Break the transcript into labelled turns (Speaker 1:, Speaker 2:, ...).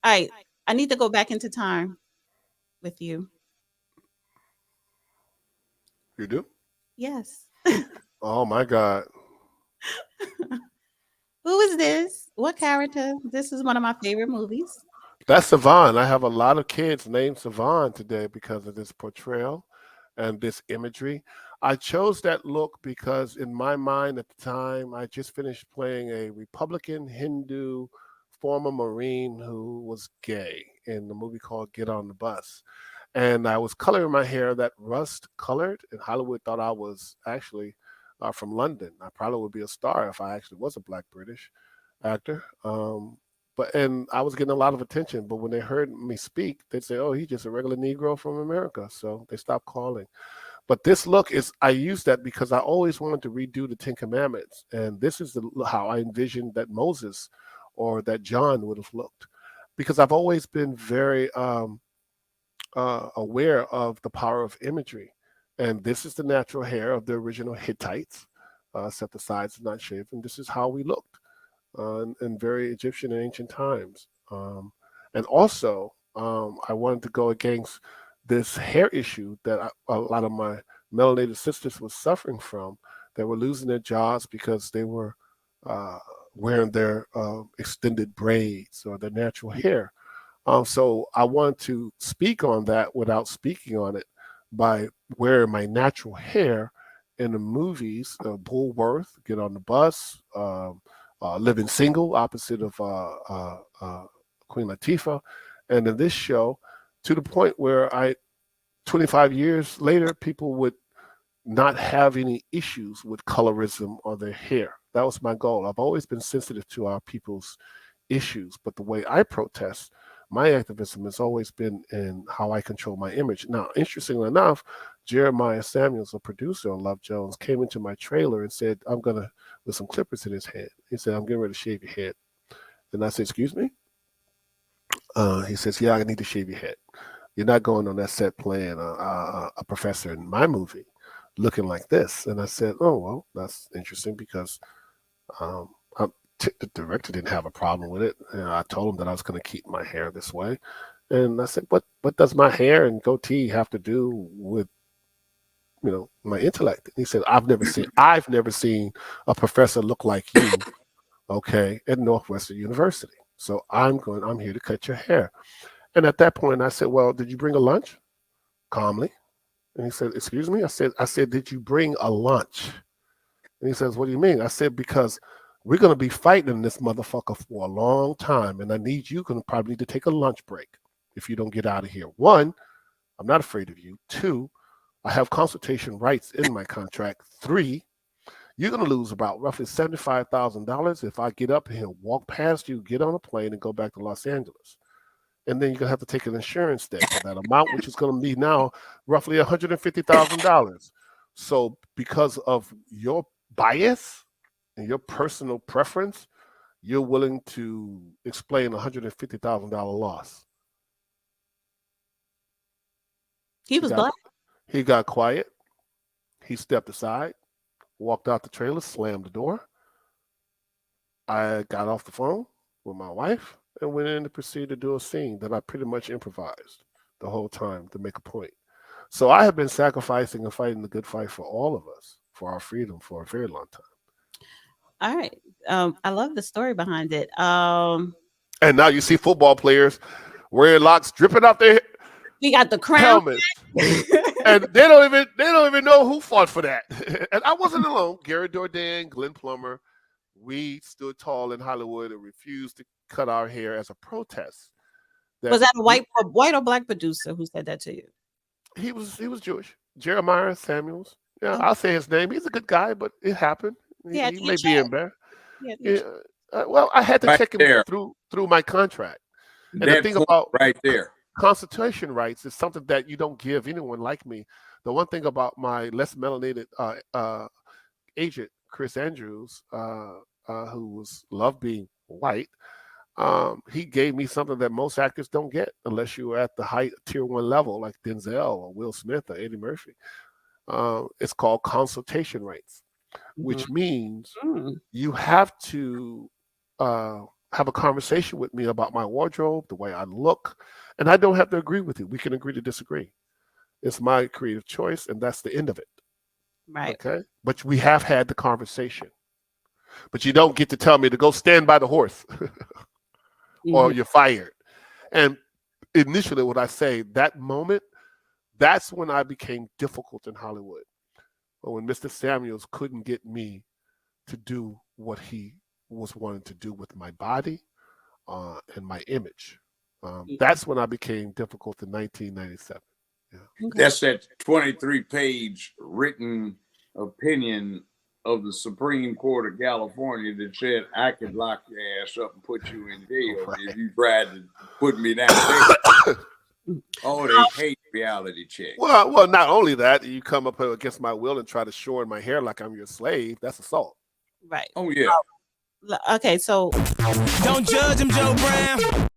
Speaker 1: All right. I need to go back into time with you.
Speaker 2: You do?
Speaker 1: Yes.
Speaker 2: Oh my God.
Speaker 1: Who is this? What character? This is one of my favorite movies.
Speaker 2: That's Savon. I have a lot of kids named Savon today because of this portrayal and this imagery. I chose that look because, in my mind at the time, I just finished playing a Republican Hindu former Marine who was gay in the movie called Get on the Bus. And I was coloring my hair that rust colored, and Hollywood thought I was actually from London. I probably would be a star if I actually was a black British actor. But I was getting a lot of attention. But when they heard me speak, they'd say, "Oh, he's just a regular Negro from America." So they stopped calling. But this look is I use that because I always wanted to redo the Ten Commandments, and this is how I envisioned that Moses or that John would have looked. Because I've always been very aware of the power of imagery, and this is the natural hair of the original Hittites, set the sides not shaven. This is how we looked in very Egyptian and ancient times. And also, I wanted to go against this hair issue that a lot of my melanated sisters were suffering from. They were losing their jobs because they were uh, wearing their extended braids or their natural hair. So I want to speak on that without speaking on it by wearing my natural hair in the movies. Bullworth, Get on the Bus, Living Single, opposite of Queen Latifah, and in this show, to the point where 25 years later, people would not have any issues with colorism or their hair. That was my goal. I've always been sensitive to our people's issues, but the way I protest, my activism has always been in how I control my image. Now, interestingly enough, Jeremiah Samuels, a producer on Love Jones, came into my trailer and said, "I'm gonna," with some clippers in his hand. He said, "I'm getting ready to shave your head." And I said, "Excuse me?" He says, "Yeah, I need to shave your head. You're not going on that set playing a professor in my movie looking like this." And I said, "Oh, well, that's interesting because um, the director didn't have a problem with it. And I told him that I was going to keep my hair this way." And I said, "What does my hair and goatee have to do with my intellect?" And he said, "I've never seen a professor look like you, okay, at Northwestern University. So I'm here to cut your hair." And at that point, I said, "Well, did you bring a lunch?" Calmly. And he said, "Excuse me?" I said, "Did you bring a lunch?" And he says, "What do you mean?" I said, "Because we're going to be fighting this motherfucker for a long time, and I need you going to probably need to take a lunch break if you don't get out of here. One, I'm not afraid of you. Two, I have consultation rights in my contract. Three, you're going to lose about roughly $75,000 if I get up here and walk past you, get on a plane, and go back to Los Angeles. And then you're going to have to take an insurance debt for that amount, which is going to be now roughly $150,000. So, because of your bias and your personal preference, you're willing to explain a $150,000 loss."
Speaker 1: He
Speaker 2: He
Speaker 1: was
Speaker 2: got
Speaker 1: black.
Speaker 2: he got quiet. He stepped aside, walked out the trailer, slammed the door. I got off the phone with my wife and went in to proceed to do a scene that I pretty much improvised the whole time to make a point. So I have been sacrificing and fighting the good fight for all of us, for our freedom, for a very long time.
Speaker 1: All right. I love the story behind it.
Speaker 2: And now you see football players wearing locks dripping off their
Speaker 1: We got the crown.
Speaker 2: helmets, and they don't even know who fought for that. And I wasn't alone. Gary Dourdan, Glenn Plummer, we stood tall in Hollywood and refused to cut our hair as a protest.
Speaker 1: Was
Speaker 2: That
Speaker 1: that
Speaker 2: we
Speaker 1: a white or black producer who said that to you?
Speaker 2: he was Jewish. Jeremiah Samuels. Yeah,
Speaker 1: Oh,
Speaker 2: I'll say his name. He's a good guy, but it happened.
Speaker 1: he
Speaker 2: He,
Speaker 1: had
Speaker 2: he
Speaker 1: to get
Speaker 2: may be
Speaker 1: checked.
Speaker 2: embarrassed.
Speaker 1: He had to get
Speaker 2: Yeah,
Speaker 1: checked.
Speaker 2: well, I had to
Speaker 3: Right
Speaker 2: check him
Speaker 3: there,
Speaker 2: through my contract. And the
Speaker 3: that
Speaker 2: thing
Speaker 3: point
Speaker 2: about
Speaker 3: right
Speaker 2: c-
Speaker 3: there.
Speaker 2: consultation rights is something that you don't give anyone like me. The one thing about my less melanated agent, Chris Andrews, who was loved being white, he gave me something that most actors don't get unless you are at the height tier one level, like Denzel or Will Smith or Eddie Murphy. It's called consultation rights,
Speaker 1: Mhm.
Speaker 2: which means
Speaker 1: Mm.
Speaker 2: you have to. have a conversation with me about my wardrobe, the way I look, and I don't have to agree with you. We can agree to disagree. It's my creative choice, and that's the end of it.
Speaker 1: Right.
Speaker 2: Okay? But we have had the conversation. But you don't get to tell me to go stand by the horse or
Speaker 1: Mhm.
Speaker 2: you're fired. And initially, what I say, that moment, that's when I became difficult in Hollywood. But when Mr. Samuels couldn't get me to do what he was wanting to do with my body and my image. That's when I became difficult in 1997. Yeah.
Speaker 1: Okay.
Speaker 3: That's that 23-page written opinion of the Supreme Court of California that said I could lock your ass up and put you in jail
Speaker 2: Right.
Speaker 3: if you tried to put me down there. Oh, they hate reality checks.
Speaker 2: Well, not only that, you come up against my will and try to shore in my hair like I'm your slave. That's assault.
Speaker 1: Right.
Speaker 3: Oh, yeah.
Speaker 1: Okay, so
Speaker 4: Don't judge him, Joe Brown.